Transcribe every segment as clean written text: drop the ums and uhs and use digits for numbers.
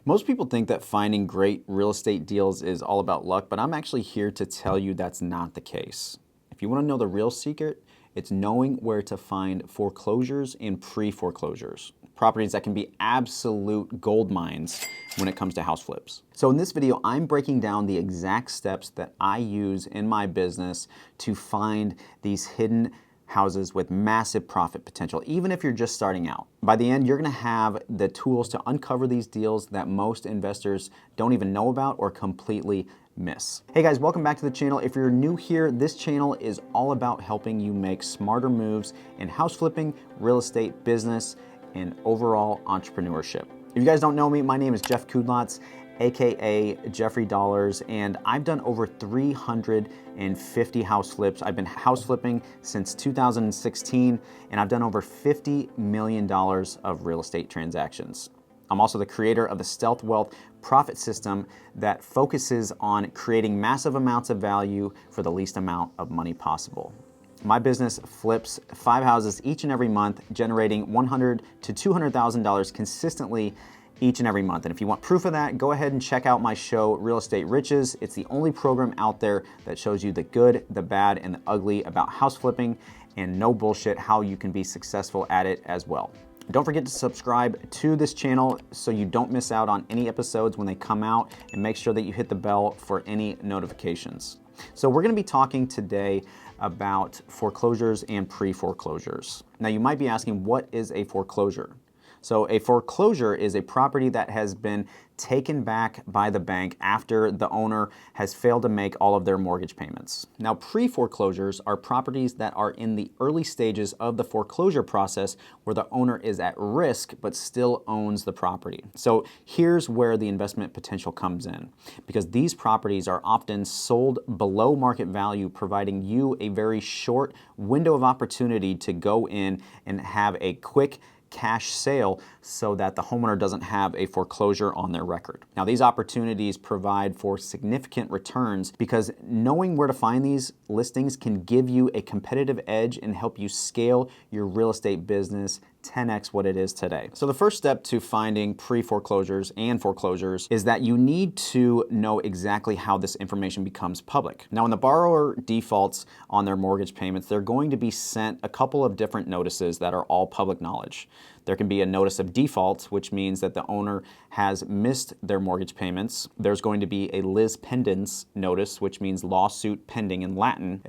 Most people think that finding great real estate deals is all about luck, but I'm actually here to tell you that's not the case. If you want to know the real secret, it's knowing where to find foreclosures and pre-foreclosures, properties that can be absolute gold mines when it comes to house flips. So in this video, I'm breaking down the exact steps that I use in my business to find these hidden houses with massive profit potential, even if you're just starting out. By the end, you're gonna have the tools to uncover these deals that most investors don't even know about or completely miss. Hey guys, welcome back to the channel. If you're new here, this channel is all about helping you make smarter moves in house flipping, real estate, business, and overall entrepreneurship. If you guys don't know me, my name is Jeff Kudlotz, AKA Jeffrey Dollars, and I've done over 350 house flips. I've been house flipping since 2016, and I've done over $50 million of real estate transactions. I'm also the creator of the Stealth Wealth profit system that focuses on creating massive amounts of value for the least amount of money possible. My business flips 5 houses each and every month, generating $100,000 to $200,000 consistently each and every month. And if you want proof of that, go ahead and check out my show, Real Estate Riches. It's the only program out there that shows you the good, the bad, and the ugly about house flipping, and no bullshit, how you can be successful at it as well. Don't forget to subscribe to this channel so you don't miss out on any episodes when they come out, and make sure that you hit the bell for any notifications. So we're gonna be talking today about foreclosures and pre-foreclosures. Now you might be asking, what is a foreclosure? So a foreclosure is a property that has been taken back by the bank after the owner has failed to make all of their mortgage payments. Now, pre-foreclosures are properties that are in the early stages of the foreclosure process where the owner is at risk but still owns the property. So here's where the investment potential comes in, because these properties are often sold below market value, providing you a very short window of opportunity to go in and have a quick cash sale so that the homeowner doesn't have a foreclosure on their record. Now, these opportunities provide for significant returns because knowing where to find these listings can give you a competitive edge and help you scale your real estate business 10x what it is today. So the first step to finding pre-foreclosures and foreclosures is that you need to know exactly how this information becomes public. Now, when the borrower defaults on their mortgage payments, they're going to be sent a couple of different notices that are all public knowledge. There can be a notice of default, which means that the owner has missed their mortgage payments. There's going to be a lis pendens notice, which means lawsuit pending in Latin.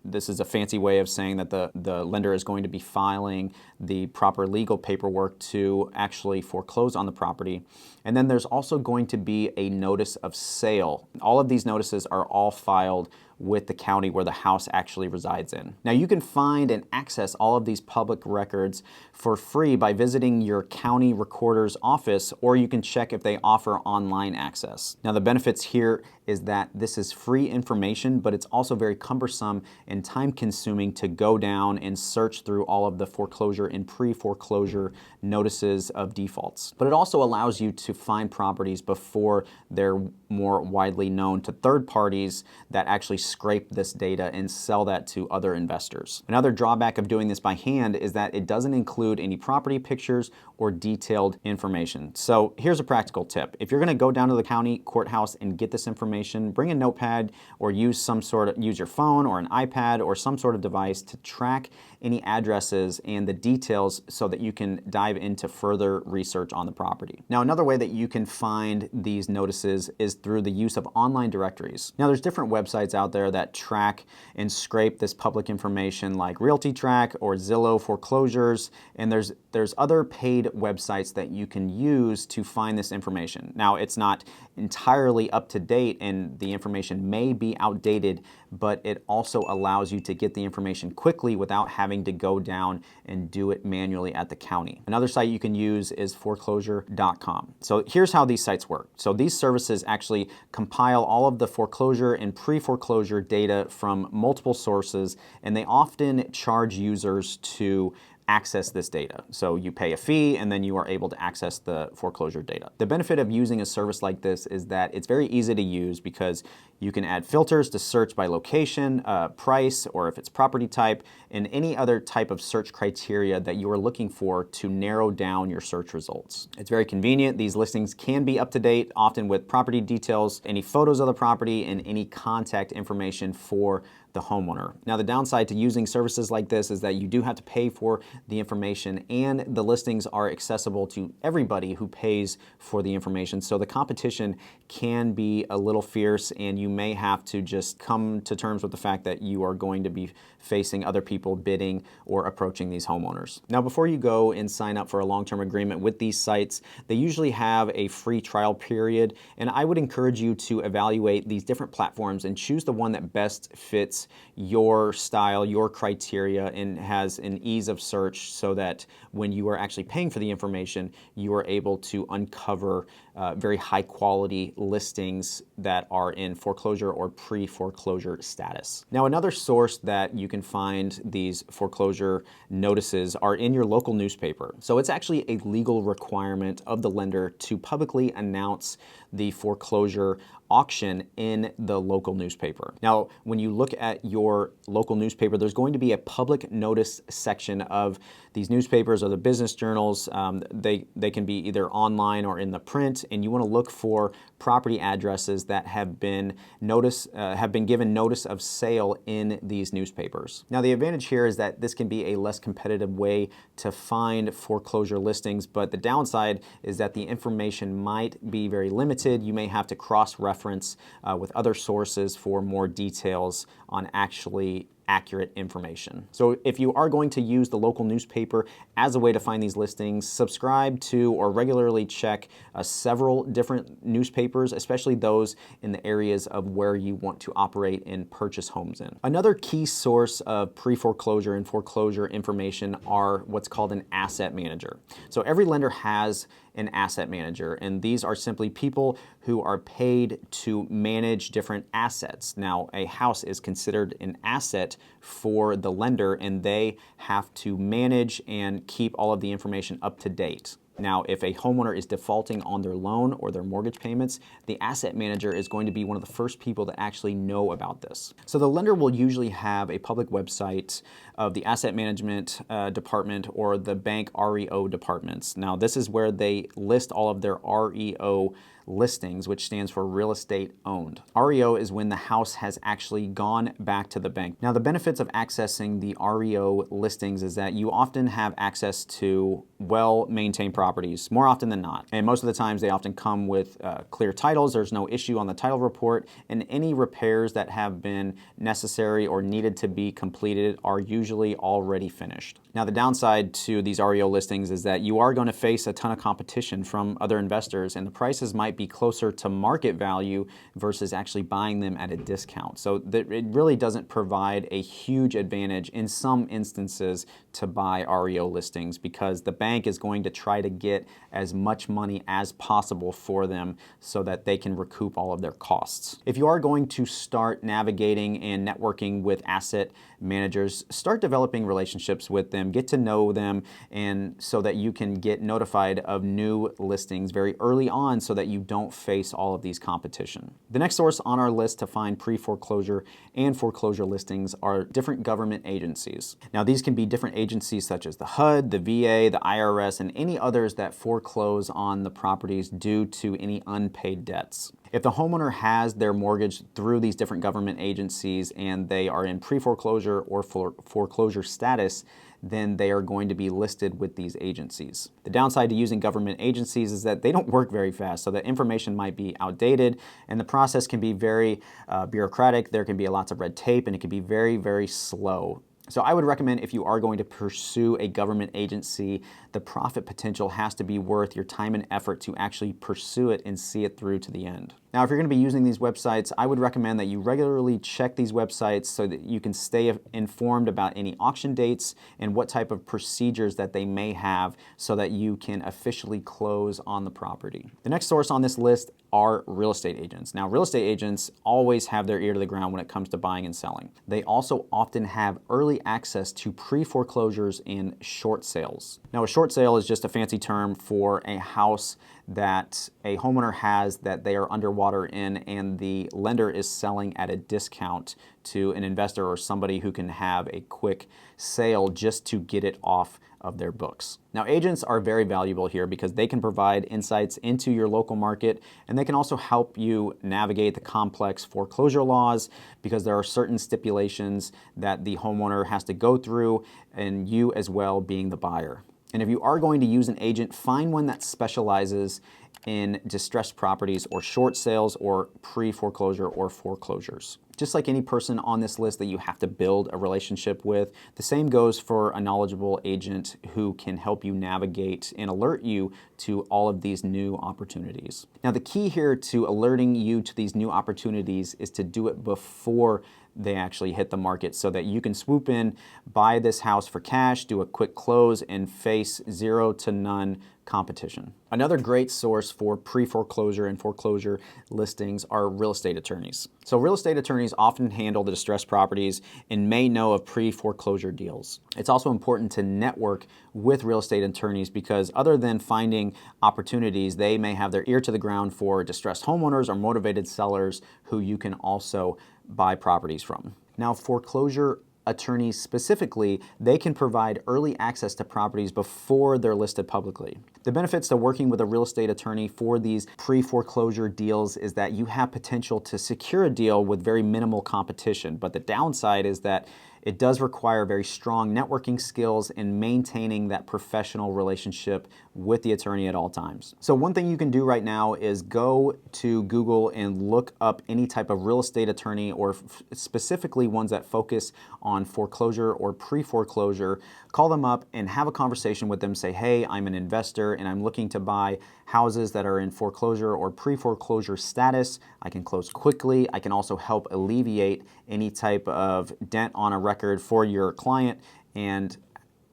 This is a fancy way of saying that the lender is going to be filing the proper legal paperwork to actually foreclose on the property. And then there's also going to be a notice of sale. All of these notices are all filed with the county where the house actually resides in. Now, you can find and access all of these public records for free by visiting your county recorder's office, or you can check if they offer online access. Now, the benefits here is that this is free information, but it's also very cumbersome and time-consuming to go down and search through all of the foreclosure and pre-foreclosure notices of defaults. But it also allows you to find properties before they're more widely known to third parties that actually scrape this data and sell that to other investors. Another drawback of doing this by hand is that it doesn't include any property pictures or detailed information. So here's a practical tip. If you're gonna go down to the county courthouse and get this information, bring a notepad or use your phone or an iPad or some sort of device to track any addresses and the details so that you can dive into further research on the property. Now, another way that you can find these notices is through the use of online directories. Now, there's different websites out there that track and scrape this public information like RealtyTrack or Zillow Foreclosures, and there's other paid websites that you can use to find this information. Now, it's not entirely up to date and the information may be outdated, but it also allows you to get the information quickly without having to go down and do it manually at the county. Another site you can use is foreclosure.com. So here's how these sites work. So these services actually compile all of the foreclosure and pre-foreclosure data from multiple sources, and they often charge users to access this data. So you pay a fee and then you are able to access the foreclosure data. The benefit of using a service like this is that it's very easy to use because you can add filters to search by location, price, or if it's property type, and any other type of search criteria that you are looking for to narrow down your search results. It's very convenient. These listings can be up to date, often with property details, any photos of the property, and any contact information for the homeowner. Now, the downside to using services like this is that you do have to pay for the information, and the listings are accessible to everybody who pays for the information. So the competition can be a little fierce, and you may have to just come to terms with the fact that you are going to be facing other people bidding or approaching these homeowners. Now, before you go and sign up for a long-term agreement with these sites, they usually have a free trial period, and I would encourage you to evaluate these different platforms and choose the one that best fits your style, your criteria, and has an ease of search so that when you are actually paying for the information, you are able to uncover very high quality listings that are in foreclosure or pre-foreclosure status. Now, another source that you can find these foreclosure notices are in your local newspaper. So it's actually a legal requirement of the lender to publicly announce the foreclosure auction in the local newspaper. Now, when you look at your local newspaper, there's going to be a public notice section of these newspapers or the business journals. They can be either online or in the print, and you want to look for property addresses that have been given notice of sale in these newspapers. Now, the advantage here is that this can be a less competitive way to find foreclosure listings, but the downside is that the information might be very limited. You may have to cross-reference with other sources for more details on actually accurate information. So if you are going to use the local newspaper as a way to find these listings, subscribe to or regularly check several different newspapers, especially those in the areas of where you want to operate and purchase homes in. Another key source of pre-foreclosure and foreclosure information are what's called an asset manager. So every lender has an asset manager, and these are simply people who are paid to manage different assets. Now, a house is considered an asset for the lender, and they have to manage and keep all of the information up to date. Now, if a homeowner is defaulting on their loan or their mortgage payments, the asset manager is going to be one of the first people to actually know about this. So the lender will usually have a public website of the asset management department or the bank REO departments. Now, this is where they list all of their REO listings, which stands for real estate owned. REO is when the house has actually gone back to the bank. Now, the benefits of accessing the REO listings is that you often have access to well-maintained properties, more often than not. And most of the times they often come with clear titles. There's no issue on the title report, and any repairs that have been necessary or needed to be completed are usually already finished. Now, the downside to these REO listings is that you are going to face a ton of competition from other investors, and the prices might be closer to market value versus actually buying them at a discount. So it really doesn't provide a huge advantage in some instances to buy REO listings because the bank is going to try to get as much money as possible for them so that they can recoup all of their costs. If you are going to start navigating and networking with asset managers, start developing relationships with them, get to know them, and so that you can get notified of new listings very early on so that you don't face all of these competition. The next source on our list to find pre-foreclosure and foreclosure listings are different government agencies. Now, these can be different agencies such as the HUD, the VA, the IRS, and any others that foreclose on the properties due to any unpaid debts. If the homeowner has their mortgage through these different government agencies and they are in pre-foreclosure or foreclosure status, then they are going to be listed with these agencies. The downside to using government agencies is that they don't work very fast, so the information might be outdated and the process can be very bureaucratic. There can be lots of red tape and it can be very, very slow. So I would recommend if you are going to pursue a government agency, the profit potential has to be worth your time and effort to actually pursue it and see it through to the end. Now, if you're going to be using these websites, I would recommend that you regularly check these websites so that you can stay informed about any auction dates and what type of procedures that they may have so that you can officially close on the property. The next source on this list are real estate agents. Now, real estate agents always have their ear to the ground when it comes to buying and selling. They also often have early access to pre-foreclosures and short sales. Now, a short sale is just a fancy term for a house that a homeowner has that they are underwater in, and the lender is selling at a discount to an investor or somebody who can have a quick sale just to get it off of their books. Now, agents are very valuable here because they can provide insights into your local market, and they can also help you navigate the complex foreclosure laws because there are certain stipulations that the homeowner has to go through, and you as well being the buyer. And if you are going to use an agent, find one that specializes in distressed properties or short sales or pre-foreclosure or foreclosures. Just like any person on this list that you have to build a relationship with, the same goes for a knowledgeable agent who can help you navigate and alert you to all of these new opportunities. Now, the key here to alerting you to these new opportunities is to do it before they actually hit the market so that you can swoop in, buy this house for cash, do a quick close, and face 0 to none competition. Another great source for pre-foreclosure and foreclosure listings are real estate attorneys. So real estate attorneys often handle the distressed properties and may know of pre-foreclosure deals. It's also important to network with real estate attorneys because other than finding opportunities, they may have their ear to the ground for distressed homeowners or motivated sellers who you can also buy properties from. Now, foreclosure attorneys specifically, they can provide early access to properties before they're listed publicly. The benefits to working with a real estate attorney for these pre-foreclosure deals is that you have potential to secure a deal with very minimal competition, but the downside is that it does require very strong networking skills and maintaining that professional relationship with the attorney at all times. So one thing you can do right now is go to Google and look up any type of real estate attorney or specifically ones that focus on foreclosure or pre-foreclosure. Call them up and have a conversation with them. Say, hey, I'm an investor and I'm looking to buy houses that are in foreclosure or pre-foreclosure status. I can close quickly. I can also help alleviate any type of dent on a record for your client, and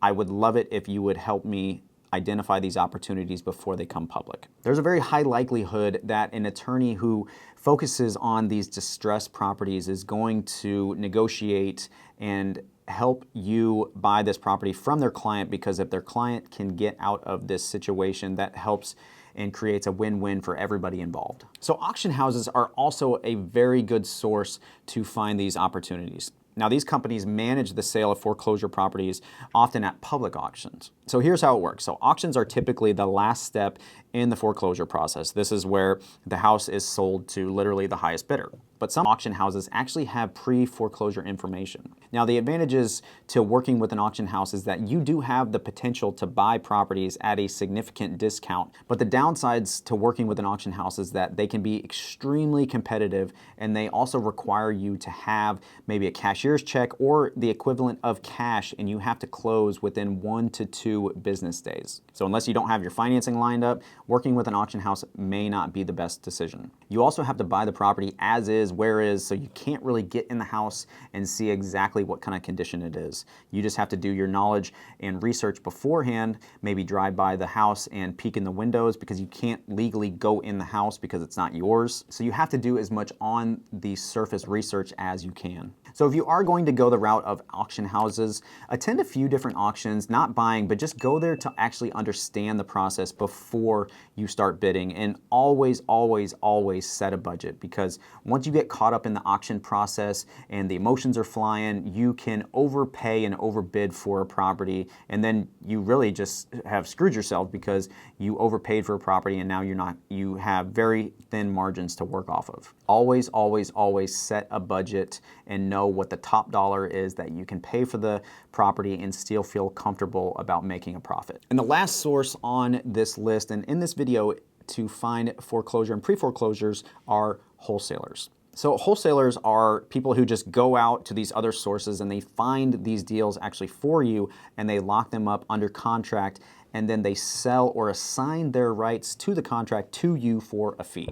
I would love it if you would help me identify these opportunities before they come public. There's a very high likelihood that an attorney who focuses on these distressed properties is going to negotiate and help you buy this property from their client, because if their client can get out of this situation, that helps and creates a win-win for everybody involved. So auction houses are also a very good source to find these opportunities. Now, these companies manage the sale of foreclosure properties often at public auctions. So here's how it works. So auctions are typically the last step in the foreclosure process. This is where the house is sold to literally the highest bidder. But some auction houses actually have pre-foreclosure information. Now, the advantages to working with an auction house is that you do have the potential to buy properties at a significant discount. But the downsides to working with an auction house is that they can be extremely competitive, and they also require you to have maybe a cashier's check or the equivalent of cash, and you have to close within 1 to 2 business days. So unless you don't have your financing lined up, working with an auction house may not be the best decision. You also have to buy the property as is, where is, so you can't really get in the house and see exactly what kind of condition it is. You just have to do your knowledge and research beforehand, maybe drive by the house and peek in the windows, because you can't legally go in the house because it's not yours. So you have to do as much on the surface research as you can. So if you are going to go the route of auction houses, attend a few different auctions, not buying, but just go there to actually understand the process before you start bidding. And always, always, always set a budget, because once you get caught up in the auction process and the emotions are flying, you can overpay and overbid for a property, and then you really just have screwed yourself because you overpaid for a property and now you have very thin margins to work off of. Always, always, always set a budget and know what the top dollar is that you can pay for the property and still feel comfortable about making a profit. And the last source on this list, and in this video, to find foreclosure and pre-foreclosures, are wholesalers. So wholesalers are people who just go out to these other sources and they find these deals actually for you, and they lock them up under contract, and then they sell or assign their rights to the contract to you for a fee.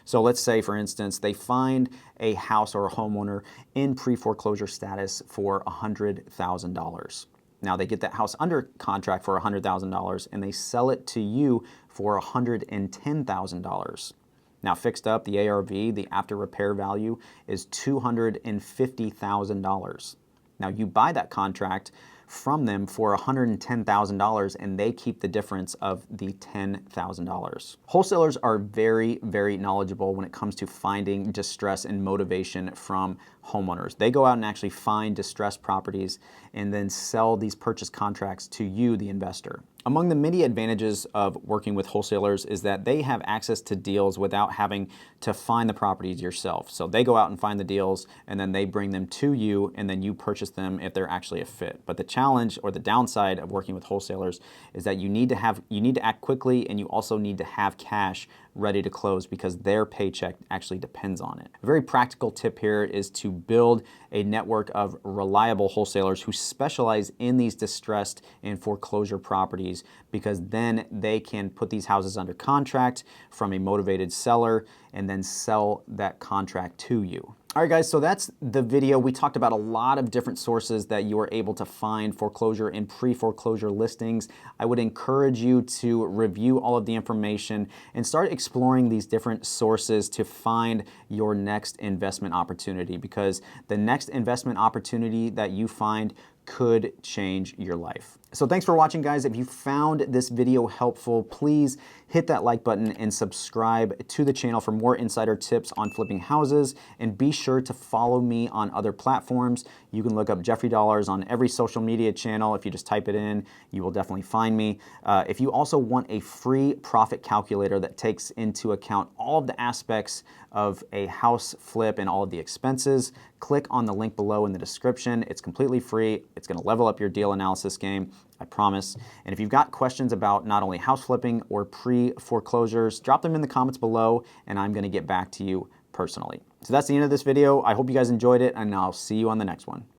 So let's say, for instance, they find a house or a homeowner in pre-foreclosure status for $100,000. Now they get that house under contract for $100,000 and they sell it to you for $110,000. Now fixed up, the ARV, the after repair value, is $250,000. Now you buy that contract from them for $110,000 and they keep the difference of the $10,000. Wholesalers are very, very knowledgeable when it comes to finding distress and motivation from homeowners. They go out and actually find distressed properties and then sell these purchase contracts to you, the investor. Among the many advantages of working with wholesalers is that they have access to deals without having to find the properties yourself. So they go out and find the deals and then they bring them to you and then you purchase them if they're actually a fit. But the challenge or the downside of working with wholesalers is that you need to act quickly and you also need to have cash ready to close because their paycheck actually depends on it. A very practical tip here is to build a network of reliable wholesalers who specialize in these distressed and foreclosure properties, because then they can put these houses under contract from a motivated seller and then sell that contract to you. All right, guys, so that's the video. We talked about a lot of different sources that you are able to find foreclosure and pre-foreclosure listings. I would encourage you to review all of the information and start exploring these different sources to find your next investment opportunity, because the next investment opportunity that you find could change your life. So thanks for watching, guys. If you found this video helpful, please hit that like button and subscribe to the channel for more insider tips on flipping houses. And be sure to follow me on other platforms. You can look up Jeffrey Dollars on every social media channel. If you just type it in, you will definitely find me. If you also want a free profit calculator that takes into account all of the aspects of a house flip and all of the expenses, click on the link below in the description. It's completely free. It's going to level up your deal analysis game, I promise. And if you've got questions about not only house flipping or pre-foreclosures, drop them in the comments below and I'm going to get back to you personally. So that's the end of this video. I hope you guys enjoyed it and I'll see you on the next one.